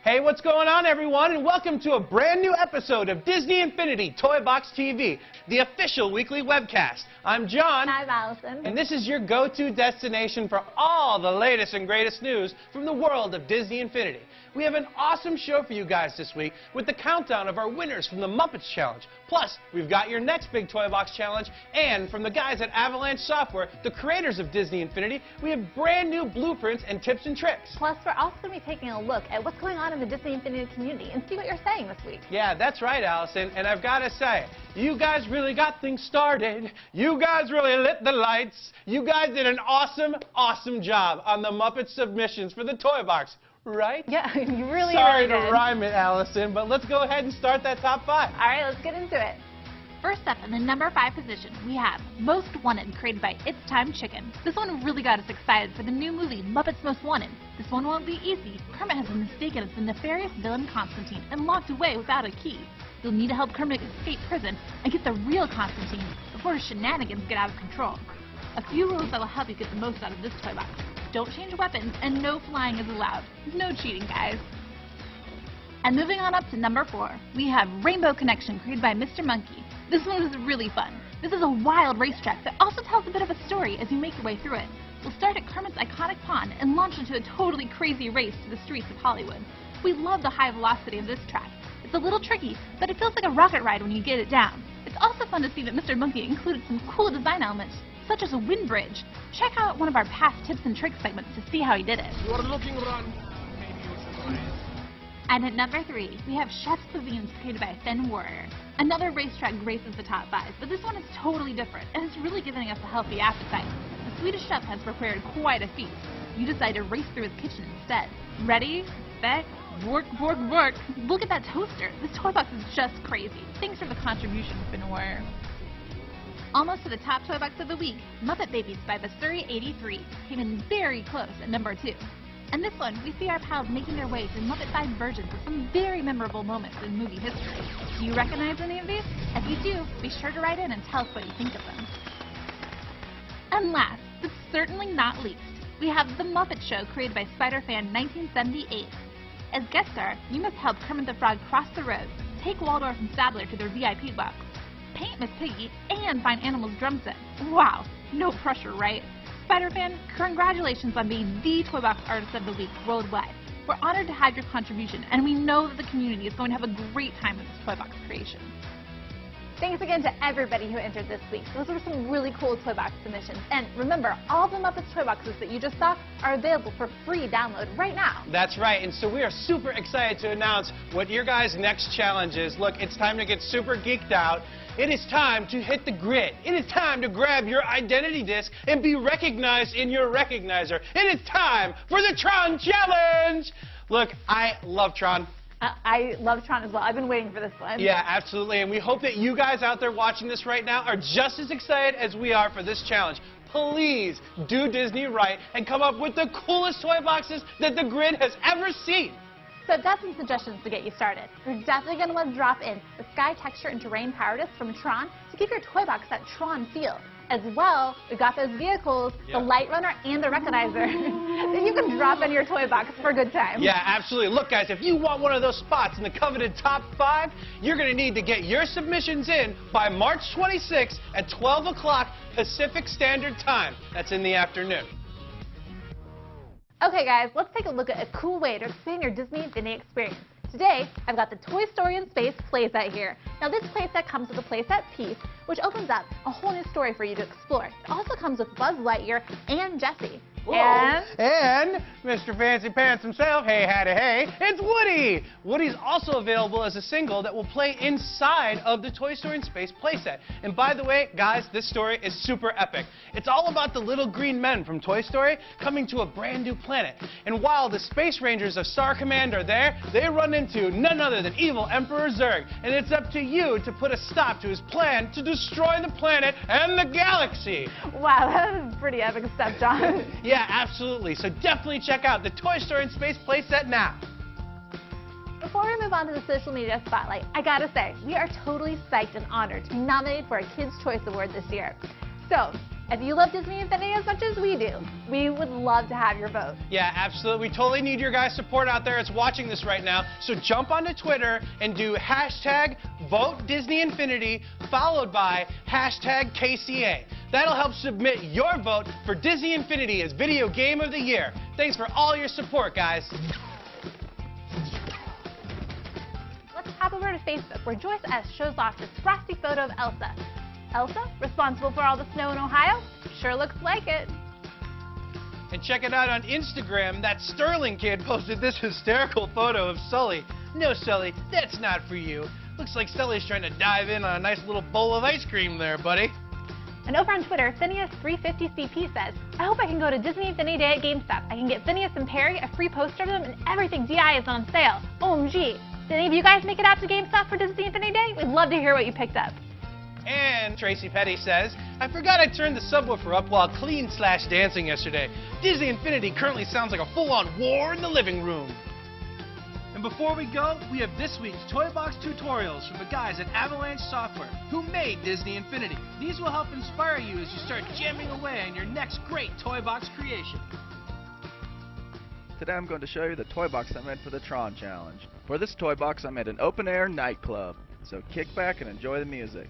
Hey, what's going on, everyone? And welcome to a brand new episode of Disney Infinity Toy Box TV, the official weekly webcast. I'm John. I'm Allison. And this is your go-to destination for all the latest and greatest news from the world of Disney Infinity. We have an awesome show for you guys this week with the countdown of our winners from the Muppets Challenge. Plus, we've got your next big Toy Box Challenge, and from the guys at Avalanche Software, the creators of Disney Infinity, we have brand new blueprints and tips and tricks. Plus, we're also going to be taking a look at what's going on in the Disney Infinity community and see what you're saying this week. Yeah, that's right, Allison, and I've got to say, you guys really got things started. You guys really lit the lights. You guys did an awesome, awesome job on the Muppet submissions for the Toy Box. Right? Yeah, you really Sorry did. to rhyme it, Allison, but let's go ahead and start that top 5. All right, let's get into it. First up, in the number 5 position, we have Most Wanted, created by It's Time Chicken. This one really got us excited for the new movie, Muppets Most Wanted. This one won't be easy. Kermit has been mistaken as the nefarious villain Constantine and locked away without a key. You'll need to help Kermit escape prison and get the real Constantine before his shenanigans get out of control. A few rules that will help you get the most out of this toy box. Don't change weapons, and no flying is allowed. No cheating, guys. And moving on up to number 4, we have Rainbow Connection, created by Mr. Monkey. This one is really fun. This is a wild racetrack that also tells a bit of a story as you make your way through it. We'll start at Kermit's iconic pond and launch into a totally crazy race to the streets of Hollywood. We love the high velocity of this track. It's a little tricky, but it feels like a rocket ride when you get it down. It's also fun to see that Mr. Monkey included some cool design elements, such as a wind bridge. Check out one of our past tips and tricks segments to see how he did it. You are looking around. Maybe you should raise. And at number 3, we have Chef's Pavilions, created by Finn Warrior. Another racetrack graces the top 5, but this one is totally different, and it's really giving us a healthy appetite. The Swedish chef has prepared quite a feast. You decide to race through his kitchen instead. Ready, set, work, work, work. Look at that toaster. This toy box is just crazy. Thanks for the contribution, Finn Warrior. Almost to the top toy box of the week, Muppet Babies by the Surrey 83 came in very close at number 2. And this one, we see our pals making their way through Muppet-sized versions of some very memorable moments in movie history. Do you recognize any of these? If you do, be sure to write in and tell us what you think of them. And last, but certainly not least, we have The Muppet Show, created by Spider-Fan 1978. As guest star, you must help Kermit the Frog cross the road, take Waldorf and Stabler to their VIP box, paint Miss Piggy, and find Animal's drum set. Wow, no pressure, right? Spider-Fan, congratulations on being the Toy Box Artist of the Week worldwide. We're honored to have your contribution, and we know that the community is going to have a great time with this Toy Box creation. Thanks again to everybody who entered this week. Those were some really cool toy box submissions. And remember, all the Muppets toy boxes that you just saw are available for free download right now. That's right, and so we are super excited to announce what your guys' next challenge is. Look, it's time to get super geeked out. It is time to hit the grid. It is time to grab your identity disc and be recognized in your recognizer. It is time for the Tron Challenge! Look, I love Tron. I love Tron as well. I've been waiting for this one. Yeah, absolutely, and we hope that you guys out there watching this right now are just as excited as we are for this challenge. Please do Disney right and come up with the coolest toy boxes that the grid has ever seen. So I've got some suggestions to get you started. You're definitely going to want to drop in the Sky Texture and Terrain Power Disc from Tron to give your toy box that Tron feel. As well, we've got those vehicles, the Light Runner and the Recognizer, that you can drop in your toy box for a good time. Yeah, absolutely. Look, guys, if you want one of those spots in the coveted top 5, you're going to need to get your submissions in by March 26th at 12 o'clock Pacific Standard Time. That's in the afternoon. Okay, guys, let's take a look at a cool way to expand your Disney Infinity experience. Today, I've got the Toy Story in Space playset here. Now, this playset comes with a playset piece, which opens up a whole new story for you to explore. It also comes with Buzz Lightyear and Jessie. And Mr. Fancy Pants himself, hey, howdy, hey, it's Woody! Woody's also available as a single that will play inside of the Toy Story in Space playset. And by the way, guys, this story is super epic. It's all about the little green men from Toy Story coming to a brand new planet. And while the Space Rangers of Star Command are there, they run into none other than evil Emperor Zurg. And it's up to you to put a stop to his plan to destroy the planet and the galaxy. Wow, that was pretty epic stuff, John. Yeah, absolutely. So definitely check out the Toy Story in Space playset now. Before we move on to the social media spotlight, I gotta say, we are totally psyched and honored to be nominated for a Kids' Choice Award this year. So, If you love Disney Infinity as much as we do, we would love to have your vote. Yeah, absolutely. We totally need your guys' support out there that's watching this right now. So jump onto Twitter and do hashtag Vote Disney Infinity followed by hashtag KCA. That'll help submit your vote for Disney Infinity as Video Game of the Year. Thanks for all your support, guys. Let's hop over to Facebook, where Joyce S. shows off this frosty photo of Elsa. Elsa, responsible for all the snow in Ohio? Sure looks like it. And check it out on Instagram. That Sterling kid posted this hysterical photo of Sully. No, Sully, that's not for you. Looks like Sully's trying to dive in on a nice little bowl of ice cream there, buddy. And over on Twitter, Phineas350CP says, I hope I can go to Disney Infinity Day at GameStop. I can get Phineas and Perry, a free poster of them, and everything DI is on sale. OMG. Did any of you guys make it out to GameStop for Disney Infinity Day? We'd love to hear what you picked up. And Tracy Petty says, I forgot I turned the subwoofer up while clean/dancing yesterday. Disney Infinity currently sounds like a full-on war in the living room. And before we go, we have this week's Toy Box tutorials from the guys at Avalanche Software, who made Disney Infinity. These will help inspire you as you start jamming away on your next great Toy Box creation. Today I'm going to show you the toy box I made for the Tron challenge. For this toy box I made an open-air nightclub, so kick back and enjoy the music.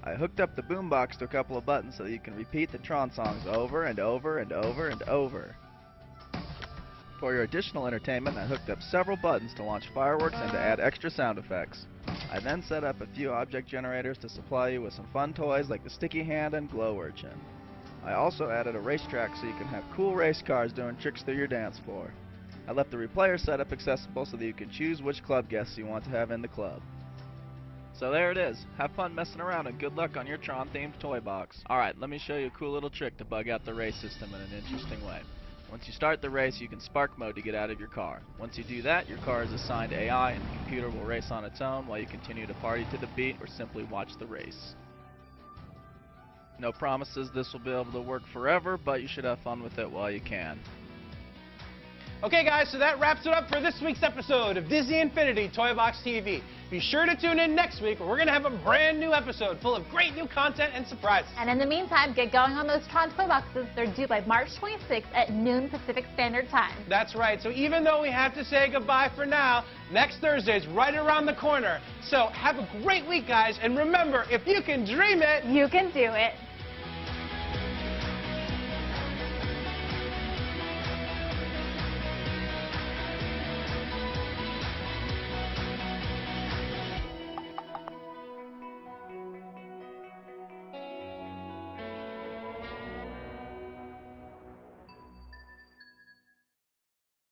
I hooked up the boombox to a couple of buttons so that you can repeat the Tron songs over and over and over and over. For your additional entertainment, I hooked up several buttons to launch fireworks and to add extra sound effects. I then set up a few object generators to supply you with some fun toys like the Sticky Hand and Glow Urchin. I also added a racetrack so you can have cool race cars doing tricks through your dance floor. I left the replayer setup accessible so that you can choose which club guests you want to have in the club. So there it is. Have fun messing around and good luck on your Tron-themed toy box. Alright, let me show you a cool little trick to bug out the race system in an interesting way. Once you start the race, you can spark mode to get out of your car. Once you do that, your car is assigned AI and the computer will race on its own while you continue to party to the beat or simply watch the race. No promises this will be able to work forever, but you should have fun with it while you can. Okay, guys, so that wraps it up for this week's episode of Disney Infinity Toy Box TV. Be sure to tune in next week where we're going to have a brand new episode full of great new content and surprises. And in the meantime, get going on those Tron toy boxes. They're due by March 26th at noon Pacific Standard Time. That's right. So even though we have to say goodbye for now, next Thursday's right around the corner. So have a great week, guys. And remember, if you can dream it, you can do it.